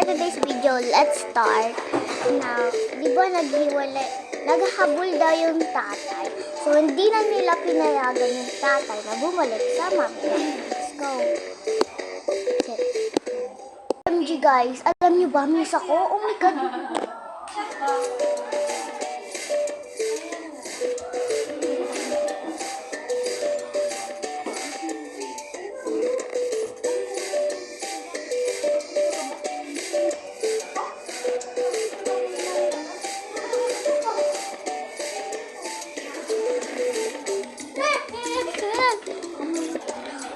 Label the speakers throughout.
Speaker 1: today's video, let's start. Now, di ba naghahabol daw yung tatay. So, hindi na nila pinayagan yung tatay na bumalik sa mami. Let's go. Okay. OMG guys, alam nyo ba, miss ako? Oh my god.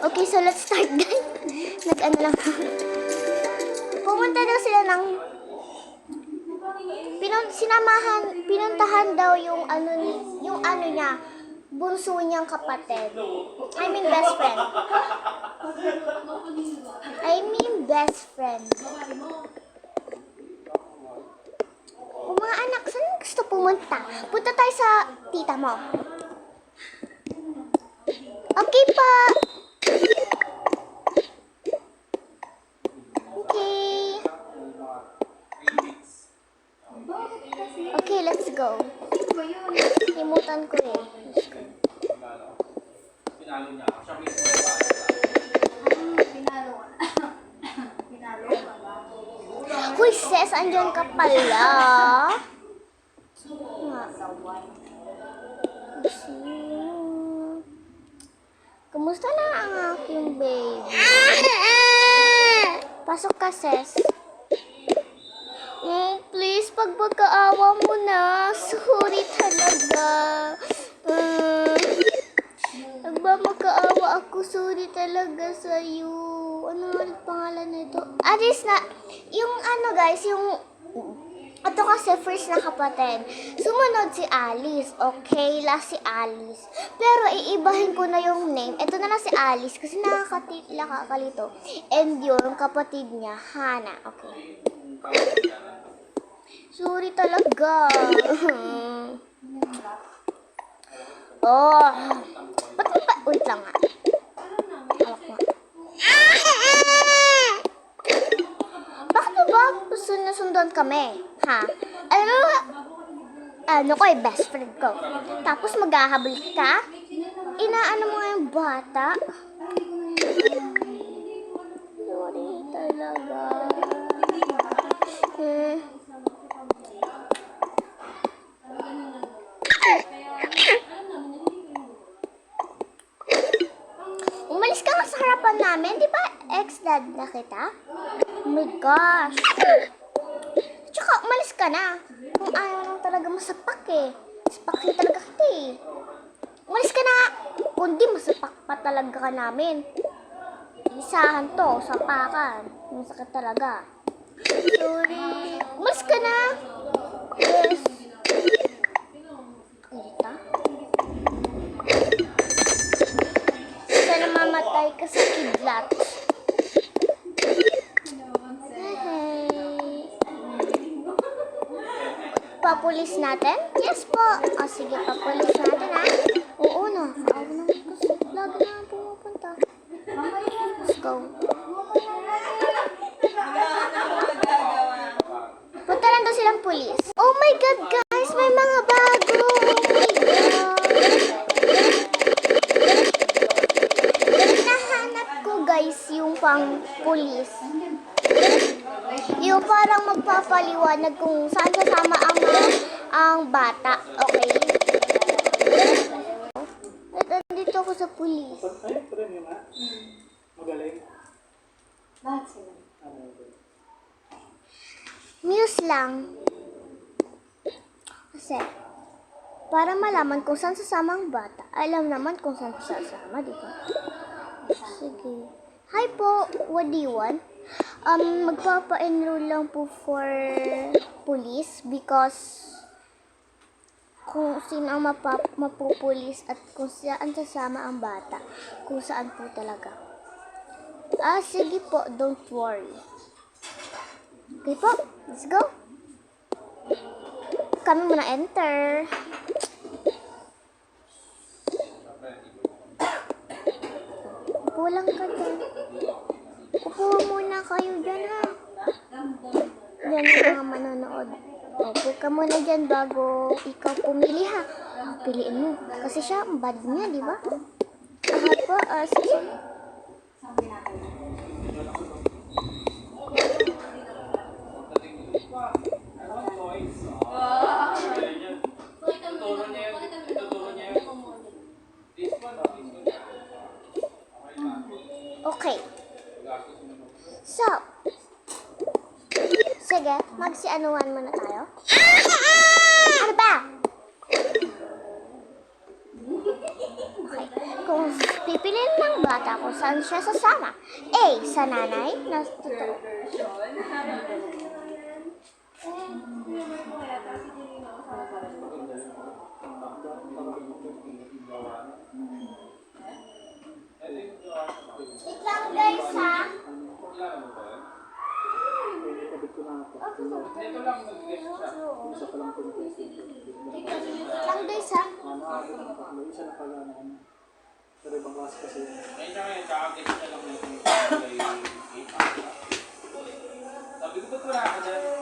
Speaker 1: Okay, so let's start guys. Nag-ano lang. Pumunta daw sila ng pinuntahan daw yung ano niya, bunso niyang kapatid. I mean best friend. O mga anak, saan gusto pumunta? Punta tayo sa tita mo. Okay pa. Okay, let's go. Limutan ko eh. Huy, sis, andyan ka pala. Kumusta na ang aking baby? Pasok ka, sis. Please, pag magkaawa mo na. Sorry talaga. Magkaawa ako. Sorry talaga sa'yo. Ano ulit pangalan na ito? Aris na. Yung ano guys, ito kasi first na kapatid. Sumunod si Alice. Okay, last si Alice. Pero iibahin ko na yung name. Ito na lang si Alice kasi nakakalito. And yung kapatid niya, Hana. Okay. Sorry talaga. Oh. Wait lang nga. Hawak nga. Bakit ba sunod kami? Ha? Alam mo, ano ko eh, best friend ko. Tapos maghahabol ka? Inaano mo nga yung bata? Sorry talaga. Umalis ka nga sa harapan namin, di ba ex-dad na kita? Oh my gosh. Tsaka umalis ka na. Kung ayaw lang talaga masapak eh. Sapakin talaga kita eh. Umalis ka na. Kundi masapak pa talaga ka namin. Isahan to, sapakan. Masakit talaga. Sorry. Umalis ka na. Yes. Kita? Sana mamatay ka sa kidlat. Papulis natin? Yes po. O sige, papulis natin ha. Oo na. Ako na kasi lagi na pumupunta. Let's go. Punta lang daw silang pulis. Oh my God guys, may mga bago. Oh my God. Nahanap ko guys yung pang pulis. Yung parang magpapaliwanag kung saan sasama ang bata. Okay? At andito ako sa pulis. Muse lang. Kasi, para malaman kung saan sasama ang bata, alam naman kung saan sasama, di ba? Sige. Hi po, what do you want? Magpapa-enroll lang po for police because kung sino ang mapupulis at kung saan sasama ang bata, kung saan po talaga. Sige po, don't worry. Okay po, let's go. Kami muna enter. Kulang ka dyan. Upo muna kayo dyan ha. yan yung mga manonood. Opo ka muna dyan bago ikaw pumili ha. Piliin mo. Kasi siya, ang bad niya, di ba? Aha po, sige. Okay. So, sige, magsianuhan muna tayo. Ano ba? Okay. Kung pipiliin ng bata kung saan siya sasama. A. Sa nanay na totoo. Wait lang guys ha. Lang guys ha.
Speaker 2: Pero ibang klase kasi yun.
Speaker 3: Sabi ko, ba't wala ka dyan?